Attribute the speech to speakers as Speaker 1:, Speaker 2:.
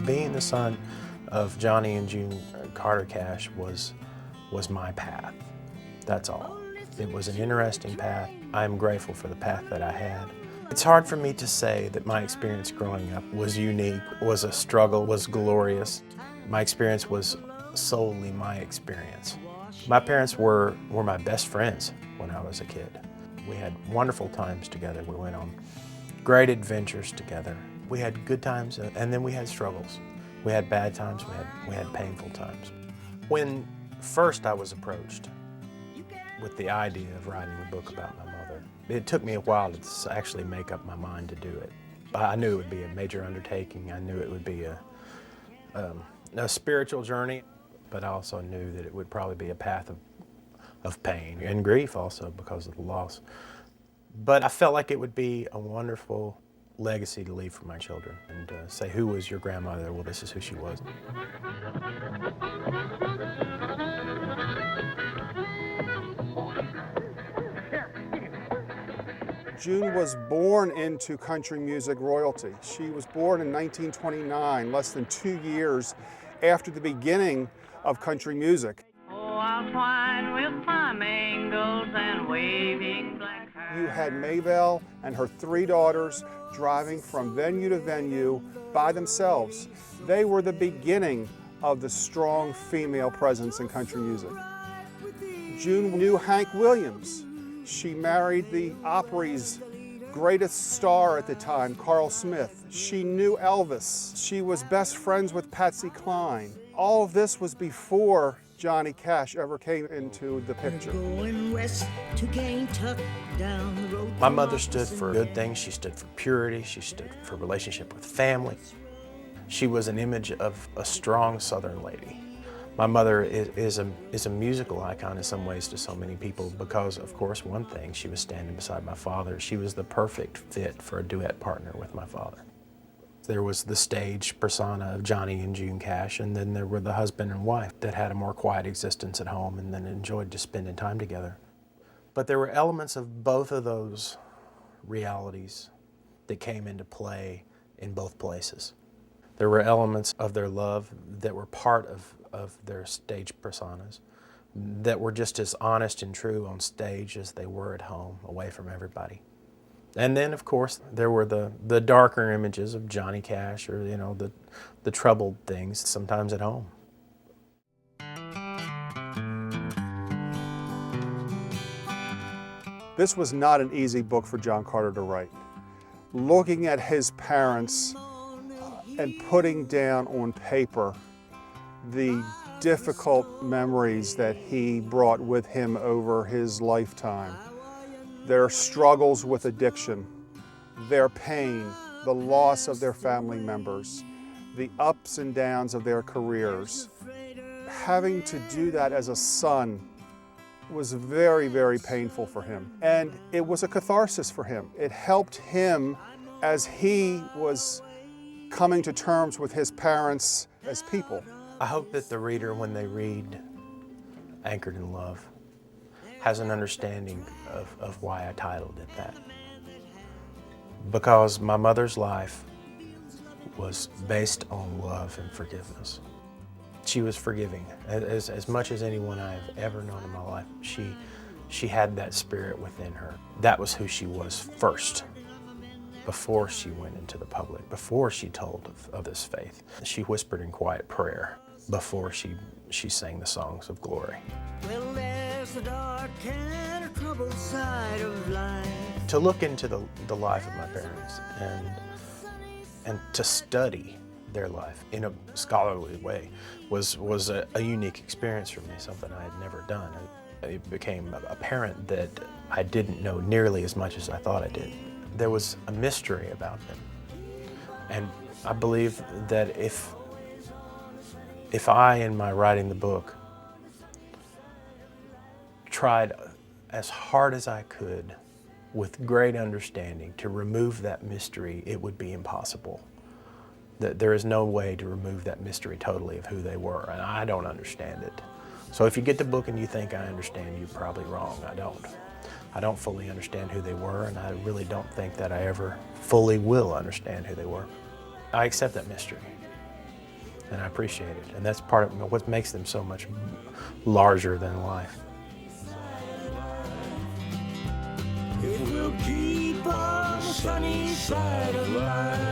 Speaker 1: Being the son of Johnny and June Carter Cash was my path. That's all. It was an interesting path. I'm grateful for the path that I had. It's hard for me to say that my experience growing up was unique, was a struggle, was glorious. My experience was solely my experience. My parents were my best friends when I was a kid. We had wonderful times together. We went on great adventures together. We had good times and then we had struggles. We had bad times, we had painful times. When first I was approached with the idea of writing a book about my mother, it took me a while to actually make up my mind to do it. I knew it would be a major undertaking. I knew it would be a spiritual journey, but I also knew that it would probably be a path of pain and grief also because of the loss. But I felt like it would be a wonderful legacy to leave for my children and say, who was your grandmother? Well, this is who she was.
Speaker 2: June was born into country music royalty. She was born in 1929, less than 2 years after the beginning of country music.
Speaker 3: Oh, I'll twine with flamingos and waving black hair.
Speaker 2: You had Maybelle and her 3 daughters driving from venue to venue by themselves. They were the beginning of the strong female presence in country music. June knew Hank Williams. She married the Opry's greatest star at the time, Carl Smith. She knew Elvis. She was best friends with Patsy Cline. All of this was before Johnny Cash ever came into the picture.
Speaker 4: Going west to Kentucky, down the road.
Speaker 1: My mother stood for good things. She stood for purity. She stood for relationship with family. She was an image of a strong Southern lady. My mother is a musical icon in some ways to so many people because, of course, one thing, she was standing beside my father. She was the perfect fit for a duet partner with my father. There was the stage persona of Johnny and June Cash, and then there were the husband and wife that had a more quiet existence at home and then enjoyed just spending time together. But there were elements of both of those realities that came into play in both places. There were elements of their love that were part of their stage personas that were just as honest and true on stage as they were at home, away from everybody. And then, of course, there were the darker images of Johnny Cash or, you know, the troubled things, sometimes at home.
Speaker 2: This was not an easy book for John Carter to write. Looking at his parents and putting down on paper the difficult memories that he brought with him over his lifetime, their struggles with addiction, their pain, the loss of their family members, the ups and downs of their careers. Having to do that as a son was very, very painful for him. And it was a catharsis for him. It helped him as he was coming to terms with his parents as people.
Speaker 1: I hope that the reader, when they read Anchored in Love, has an understanding of why I titled it that. Because my mother's life was based on love and forgiveness. She was forgiving. As much as anyone I've ever known in my life, she had that spirit within her. That was who she was first, before she went into the public, before she told of this faith. She whispered in quiet prayer before she sang the songs of glory.
Speaker 4: Well, there's the dark and a troubled side of life.
Speaker 1: To look into the life of my parents and to study their life in a scholarly way was a unique experience for me, something I had never done. It became apparent that I didn't know nearly as much as I thought I did. There was a mystery about them. And I believe that if I, in my writing the book, tried as hard as I could with great understanding to remove that mystery, it would be impossible. That there is no way to remove that mystery totally of who they were, and I don't understand it. So if you get the book and you think I understand, you're probably wrong. I don't. I don't fully understand who they were, and I really don't think that I ever fully will understand who they were. I accept that mystery. and I appreciate it. And that's part of what makes them so much larger than life.
Speaker 4: It will keep on the sunny side of life.